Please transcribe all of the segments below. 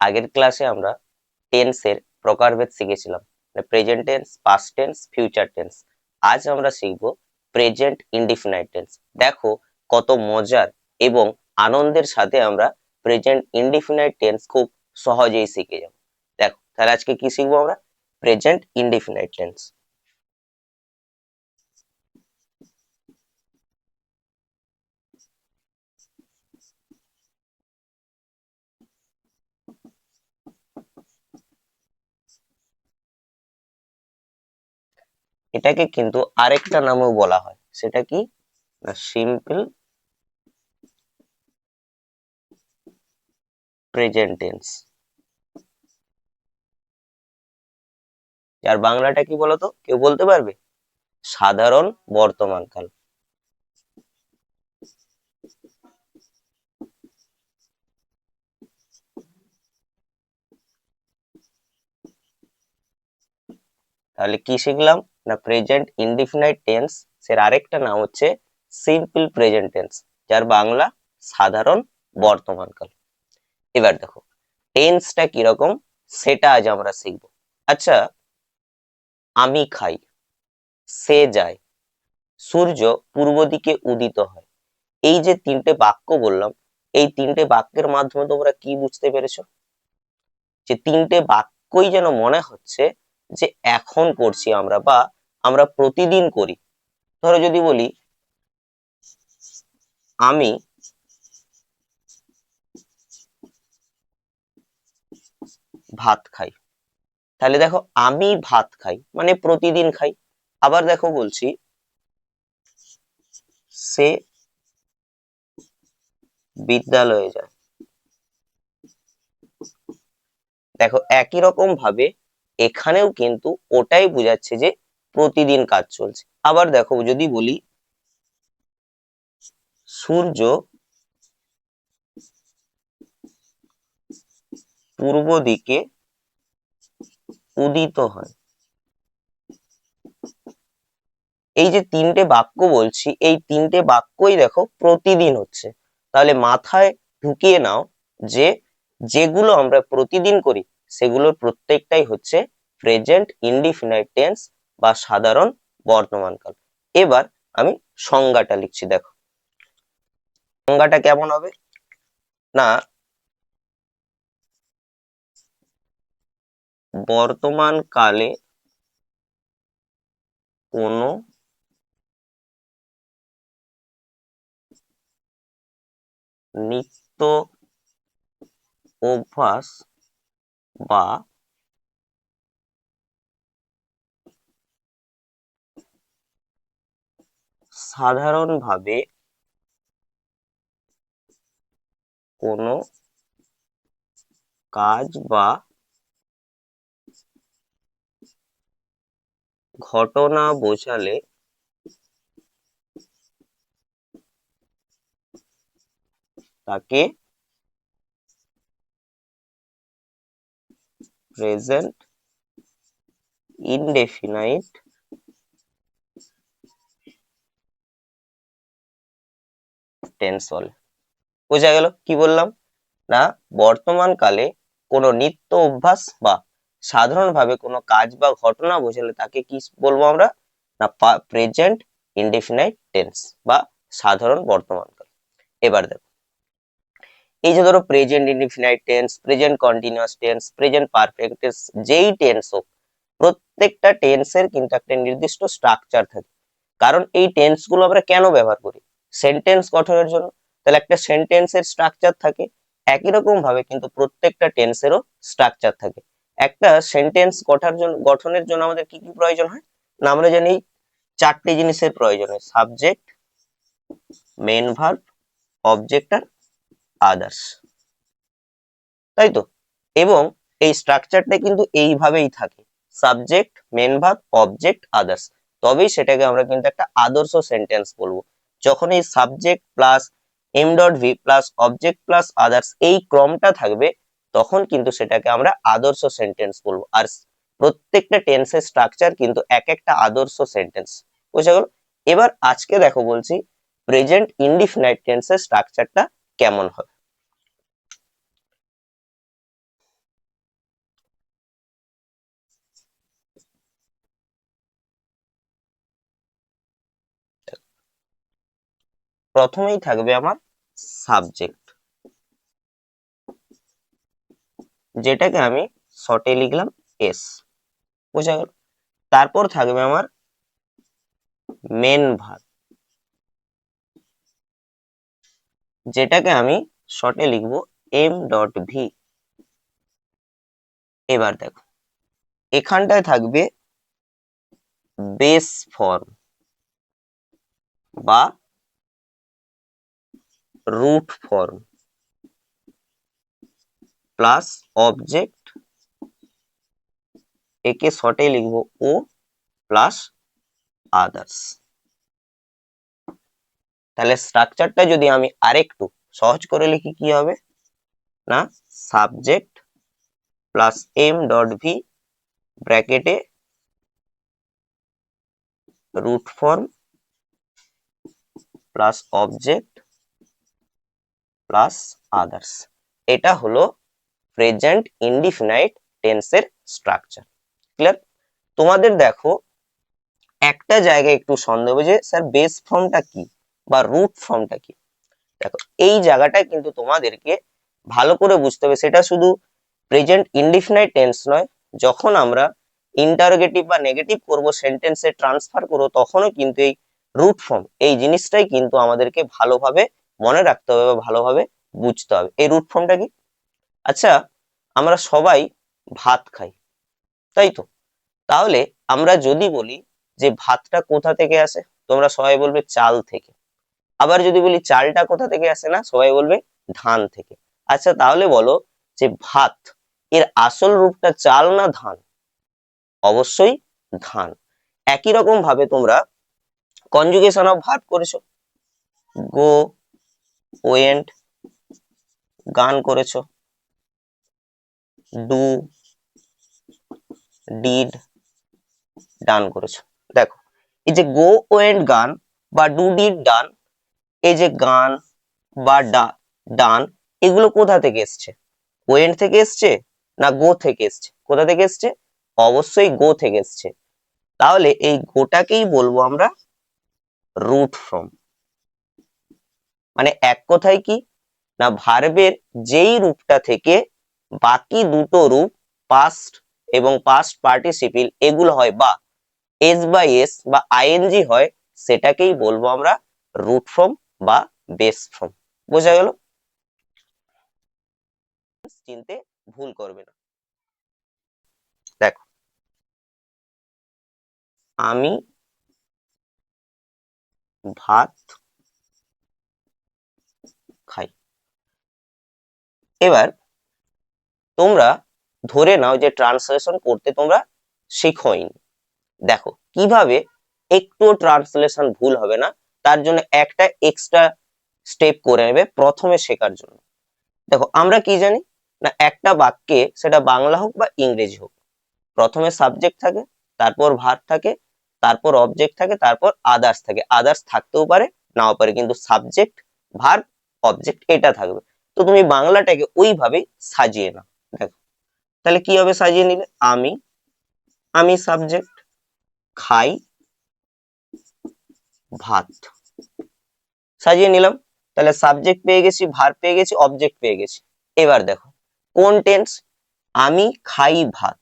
আগের ক্লাসে আমরা টেন্সের প্রকারভেদ শিখেছিলাম, present tense, past tense, future tense. আজ আমরা শিখব প্রেজেন্ট ইনডিফিনাইট টেন্স। দেখো কত মজার এবং আনন্দের সাথে আমরা প্রেজেন্ট ইনডিফিনাইট টেন্স খুব সহজেই শিখে যাব। দেখো তাহলে আজকে কি শিখবো আমরা? Present indefinite tense. এটাকে কিন্তু আরেকটা নামেও বলা হয়, সেটা কি না সিম্পল প্রেজেন্ট টেন্স। আর বাংলাটা কি বলতো, কেউ বলতে পারবে? সাধারণ বর্তমানকাল। তাহলে কি শিখলাম না প্রেজেন্ট ইনডিফিনাইট টেন্স এর আরেকটা নাম হচ্ছে সিম্পল প্রেজেন্ট টেন্স, যার বাংলা সাধারণ বর্তমানকাল। এবার দেখো টেন্সটা কিরকম সেটা আজ আমরা শিখবো। আচ্ছা, আমি খাই, সে যায়, সূর্য পূর্ব দিকে উদিত হয়, এই যে তিনটে বাক্য বললাম, এই তিনটে বাক্যের মাধ্যমে তোমরা কি বুঝতে পেরেছো? যে তিনটে বাক্যই যেন মনে হচ্ছে যে এখন করছি আমরা, বা আমরা প্রতিদিন করি। ধরো যদি বলি আমি ভাত খাই, তাহলে দেখো আমি ভাত খাই মানে প্রতিদিন খাই। আবার দেখো বলছি সে বিদ্যালয়ে যায়, দেখো একই রকম ভাবে এখানেও কিন্তু ওটাই বোঝাচ্ছে যে প্রতিদিন কাজ চলছে। আবার দেখো যদি বলি সূর্য পূর্ব দিকে উদিত হয়, এই যে তিনটে বাক্য বলছি, এই তিনটে বাক্যই দেখো প্রতিদিন হচ্ছে। তাহলে মাথায় ঢুকিয়ে নাও যে যেগুলো আমরা প্রতিদিন করি সেগুলোর প্রত্যেকটাই হচ্ছে প্রেজেন্ট ইনডিফিনাইট টেন্স বা সাধারণ বর্তমানকাল। এবার আমি সংজ্ঞাটা লিখছি, দেখো সংজ্ঞাটা কেমন হবে না বর্তমান কালে কোনো নিত্য অভ্যাস বা সাধারণভাবে কোনো কাজ বা ঘটনা বোঝালে তাকে প্রেজেন্ট ইনডেফিনাইট টেন্স বলে। বোঝা গেল কি বললাম না বর্তমান কালে কোনো নিত্য অভ্যাস বা সাধারণভাবে কোনো কাজ বা ঘটনা বোঝালে তাকে কি বলবো আমরা না প্রেজেন্ট ইনডেফিনাইট টেন্স বা সাধারণ বর্তমানকাল। এবার দেখো এই যে ধরো present indefinite tense, present continuous tense, present perfect tense, যেই টেন্স হোক প্রত্যেকটা টেন্সের কিন্তু একটা নির্দিষ্ট স্ট্রাকচার থাকে। কারণ এই টেন্স গুলো আমরা কেন ব্যবহার করি? সেন্টেন্স গঠনের জন্য। তাহলে একটা সেন্টেন্সের স্ট্রাকচার থাকে, একই রকম ভাবে কিন্তু প্রত্যেকটা টেন্সেরও স্ট্রাকচার থাকে। একটা সেন্টেন্স গঠনের জন্য আমাদের কি কি প্রয়োজন হয় না আমরা জানি চারটি জিনিসের প্রয়োজন হয়: সাবজেক্ট, মেন ভার্ব, অবজেক্ট আর আদার্স, তাই তো? এবং এই স্ট্রাকচারটা কিন্তু এইভাবেই থাকে, subject, main verb, object, others, তবেই সেটাকে আমরা কিন্তু একটা আদর্শ সেন্টেন্স বলবো। যখন এই subject plus M dot V plus object plus others এই ক্রমটা থাকবে তখন কিন্তু সেটাকে আমরা আদর্শ সেন্টেন্স বলবো। আর প্রত্যেকটা টেন্সের স্ট্রাকচার কিন্তু এক একটা আদর্শ সেন্টেন্স। বুঝা গেল? এবার আজকে দেখো বলছি প্রেজেন্ট ইনডিফিনাইট টেন্সের স্ট্রাকচারটা কেমন হবে। প্রথমেই থাকবে আমার সাবজেক্ট, যেটাকে আমি শর্টে লিখলাম এস, বোঝা গেল। তারপর থাকবে আমার মেন ভার্ব, যেটাকে আমি শর্টে লিখবো এম ডট ভি। এবার দেখো, এখানটায় থাকবে বেস ফর্ম বা রুট ফর্ম প্লাস অবজেক্ট, একে শর্টে লিখবো ও প্লাস আদার্স। তাহলে স্ট্রাকচারটা যদি আমি আরেকটু সহজ করে লিখি কি হবে না, subject plus M dot V ব্র্যাকেটে root form plus object plus others. এটা হলো প্রেজেন্ট ইনডিফিনাইট টেন্সের স্ট্রাকচার। ক্লিয়ার? তোমাদের দেখো একটা জায়গায় একটু সন্দেহ যে স্যার বেস ফর্মটা কি বা রুট ফর্মটা কি। দেখো এই জায়গাটায় কিন্তু তোমাদেরকে ভালো করে বুঝতে হবে, সেটা শুধু প্রেজেন্ট ইনডিফিনাইট টেন্স নয়, যখন আমরা ইন্টারোগেটিভ বা নেগেটিভ করব, সেন্টেন্সে ট্রান্সফার করব, তখনও কিন্তু এই রুট ফর্ম এই জিনিসটাই কিন্তু আমাদেরকে ভালোভাবে মনে রাখতে হবে বা ভালোভাবে বুঝতে হবে। এই রুট ফর্মটা কি? আচ্ছা, আমরা সবাই ভাত খাই, তাই তো? তাহলে আমরা যদি বলি যে ভাতটা কোথা থেকে আসে, তোমরা সবাই বলবে চাল থেকে। আবার যদি বলি চালটা কোথা থেকে আসে, না সবাই বলবে ধান থেকে। আচ্ছা তাহলে বলো যে ভাত এর আসল রূপটা চাল না ধান? অবশ্যই ধান। একই রকম ভাবে তোমরা কনজুগেশন অফ ভার্ব করেছো, গো, ওয়েন্ট, গান করেছো, ডু, ডিড, ডান করেছো। দেখো এই যে গো, ওয়েন্ট, গান বা ডু, ডিড, ডান, এই যে গান বা ডান, এগুলো কোথা থেকে এসছে? ওয়েন্ট থেকে এসছে না গো থেকে এসছে? কোথা থেকে এসছে? অবশ্যই গো থেকে এসছে। তাহলে এই গোটাকেই বলবো আমরা রুট ফর্ম। মানে এক কথায় কি না, ভার্বের যেই রূপটা থেকে বাকি দুটো রূপ পাস্ট এবং পাস্ট পার্টিসিপিল এগুলো হয়, বা এস বা এস বা আইএনজি হয়, সেটাকেই বলবো আমরা রুট ফর্ম বা বেস ফর্ম। বোঝা গেল? চিনতে ভুল করবে না। দেখো, আমি ভাত খাই। এবার তোমরা ধরে নাও যে ট্রান্সলেশন করতে তোমরা শেখোইনি। দেখো কিভাবে একটু ট্রান্সলেশন ভুল হবে না, তার জন্য একটা এক্সট্রা স্টেপ করে নেবে প্রথমে শেখার জন্য। দেখো আমরা কি জানি না, একটা বাক্যে সেটা বাংলা হোক বা ইংরেজি হোক, প্রথমে সাবজেক্ট থাকে, তারপর ভার্ব থাকে, তারপর অবজেক্ট থাকে, তারপর আদার্স থাকে। আদার্স থাকতেও পারে নাও পারে, কিন্তু সাবজেক্ট, ভার্ব, অবজেক্ট এটা থাকবে। তো তুমি বাংলাটাকে ওইভাবেই সাজিয়ে নাও। দেখো তাহলে কি হবে সাজিয়ে নিলে, আমি, আমি সাবজেক্ট, খাই ভাত, সাজিয়ে নিলাম। তাহলে সাবজেক্ট পেয়ে গেছি, ভার্ব পেয়ে গেছি, অবজেক্ট পেয়ে গেছি। এবার দেখো কোন টেন্স, আমি খাই ভাত।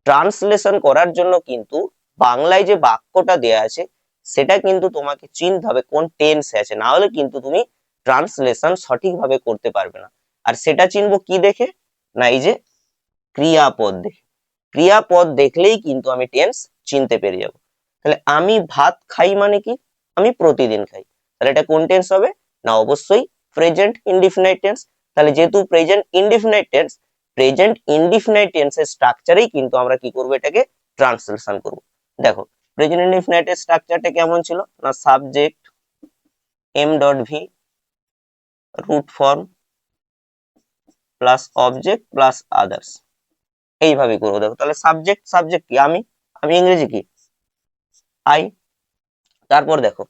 ট্রান্সলেশন করার জন্য কিন্তু বাংলায় যে বাক্যটা দেয়া আছে সেটা কিন্তু তোমাকে চিনতে হবে কোন টেন্সে আছে, না হলে কিন্তু তুমি ট্রান্সলেশন সঠিকভাবে করতে পারবে না। আর সেটা চিনবো কি দেখে, না এই যে ক্রিয়াপদ দেখে। ক্রিয়াপদ দেখলেই কিন্তু আমি টেন্স চিনতে পেরে যাব। তাহলে আমি ভাত খাই মানে কি, আমি প্রতিদিন খাই। তাহলে এটা কোন টেন্স হবে, না অবশ্যই প্রেজেন্ট ইনডিফিনাইট টেন্স। তাহলে যেহেতু present indefinite tense, present indefinite টেন্সের স্ট্রাকচারেই কিন্তু আমরা কি করব, এটাকে ট্রান্সলেশন করব। দেখো প্রেজেন্ট ইনডিফিনাইট এর স্ট্রাকচারটা কেমন ছিল, না subject M dot V root form plus object plus others, এইভাবে করবো। দেখো তাহলে সাবজেক্ট, সাবজেক্ট কি, আমি, আমি ইংরেজি কি আই। তারপর দেখো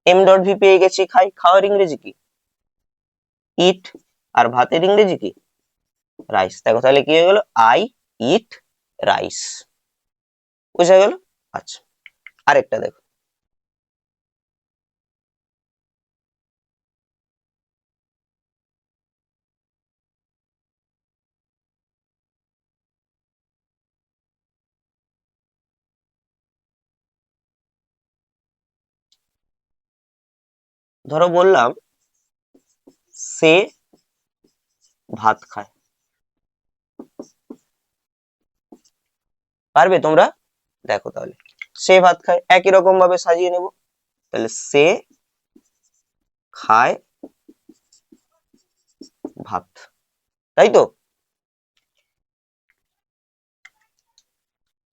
এম ডট ভি পেয়ে গেছি খাই, খাওয়ার ইংরেজি কি ইট, আর ভাতের ইংরেজি কি রাইস। দেখো তাহলে কি হয়ে গেল, আই ইট রাইস। বুঝা গেল? আচ্ছা আরেকটা দেখো, ধরো বললাম সে ভাত খায়, পারবে তোমরা? দেখো তাহলে সে ভাত খায় একই রকম ভাবে সাজিয়ে নেব, তাহলে সে খায় ভাত, তাই তো?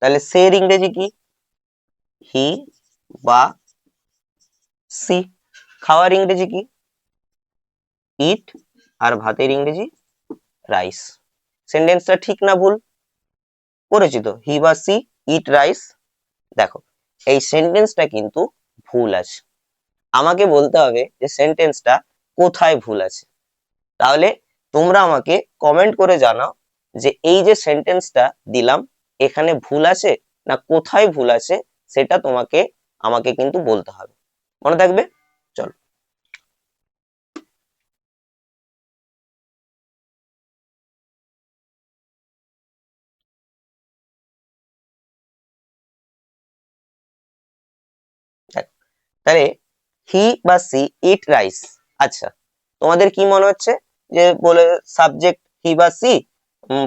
তাহলে সের ইংরেজি কি? হি বা সি। খাওয়ার ইংরেজি কি? ইট। আর ভাতের ইংরেজি রাইস। সেন্টেন্সটা ঠিক না ভুল করেছি তো? হি বা সি ইট রাইস। দেখো এই সেন্টেন্সটা কিন্তু ভুল আছে, আমাকে বলতে হবে যে সেন্টেন্সটা কোথায় ভুল আছে। তাহলে তোমরা আমাকে কমেন্ট করে জানাও যে এই যে সেন্টেন্সটা দিলাম এখানে ভুল আছে না কোথায় ভুল আছে, সেটা আমাকে কিন্তু বলতে হবে, মনে থাকবে? চলো। দেখো, তাহলে হি বা সি ইট রাইস। আচ্ছা, তোমাদের কি মনে হচ্ছে যে বলে সাবজেক্ট হি বা সি,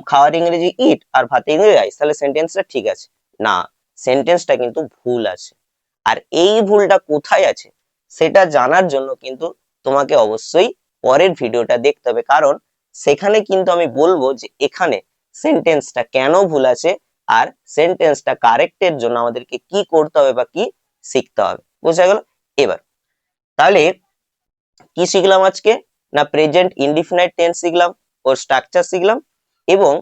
খাওয়ার ইংরেজি ইট আর ভাতের ইংরেজি রাইস, তাহলে সেন্টেন্সটা ঠিক আছে? না, সেন্টেন্সটা কিন্তু ভুল আছে। আর এই ভুলটা কোথায় আছে সেটা জানার জন্য কিন্তু তোমাকে অবশ্যই পরের ভিডিওটা দেখতে হবে, কারণ সেখানে কিন্তু আমি বলবো যে এখানে সেন্টেন্সটা কেন ভুল আছে আর সেন্টেন্সটা কারেক্টের জন্য আমাদেরকে কি করতে হবে বা কি শিখতে হবে। বুঝা গেল? এবার তাহলে কি শিখলাম আজকে? না প্রেজেন্ট ইনডিফিনাইট টেন্স শিখলাম, ওর স্ট্রাকচার শিখলাম, এবং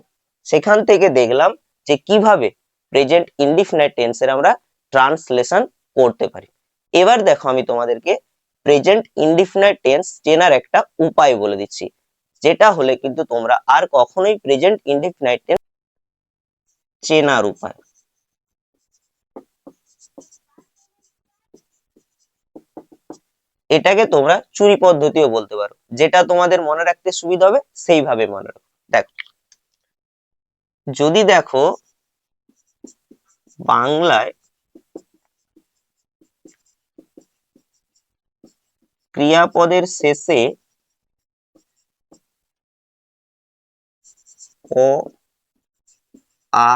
সেখান থেকে দেখলাম যে কিভাবে প্রেজেন্ট ইনডিফিনাইট টেন্সের আমরা ট্রান্সলেশন করতে পারি। এবার দেখো আমি তোমাদেরকে প্রেজেন্ট ইনডিফিনাইট টেন্স চেনার একটা উপায় বলে দিচ্ছি, যেটা হলে কিন্তু তোমরা আর কখনোই প্রেজেন্ট ইনডিফিনাইট টেন্স চেনার উপায়। এটাকে তোমরা চুরি পদ্ধতিও বলতে পারো, যেটা তোমাদের মনে রাখতে সুবিধা হবে সেইভাবে মনে রাখো। দেখো, যদি দেখো বাংলায় ক্রিয়াপদের শেষে অ, আ,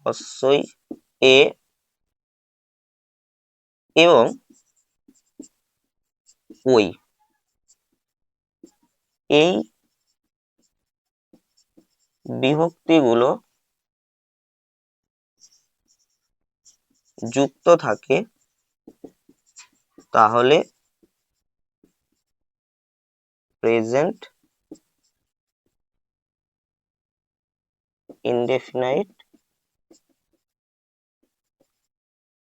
হস্যই, এ এবং ওই, এই বিভক্তিগুলো যুক্ত থাকে, তাহলে প্রেজেন্ট ইনডেফিনাইট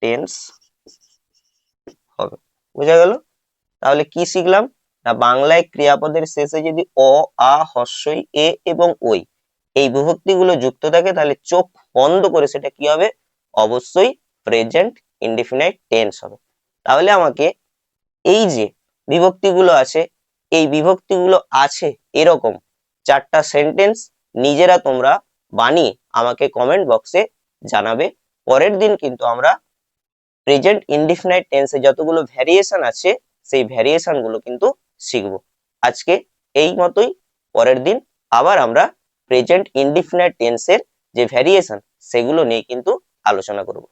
টেন্স হবে। বুঝা গেল? তাহলে কি শিখলাম? না বাংলায় ক্রিয়াপদের শেষে যদি অ, আ, হস্যই, এ এবং ওই এই বিভক্তিগুলো যুক্ত থাকে, তাহলে চোখ বন্ধ করে সেটা কি হবে? অবশ্যই প্রেজেন্ট ইনডেফিনাইট টেন্স হবে। তাহলে আমাকে এই যে বিভক্তিগুলো আছে, এই বিভক্তিগুলো আছে এরকম 4টা সেন্টেন্স নিজেরা তোমরা বানিয়ে আমাকে কমেন্ট বক্সে জানাবে। পরের দিন কিন্তু আমরা প্রেজেন্ট ইনডিফিনাইট টেন্সে যতগুলো ভ্যারিয়েশন আছে সেই ভ্যারিয়েশন গুলো কিন্তু শিখবো। আজকে এই মতোই, পরের দিন আবার আমরা প্রেজেন্ট ইনডিফিনাইট টেন্সের যে ভ্যারিয়েশন সেগুলো নিয়ে কিন্তু আলোচনা করব।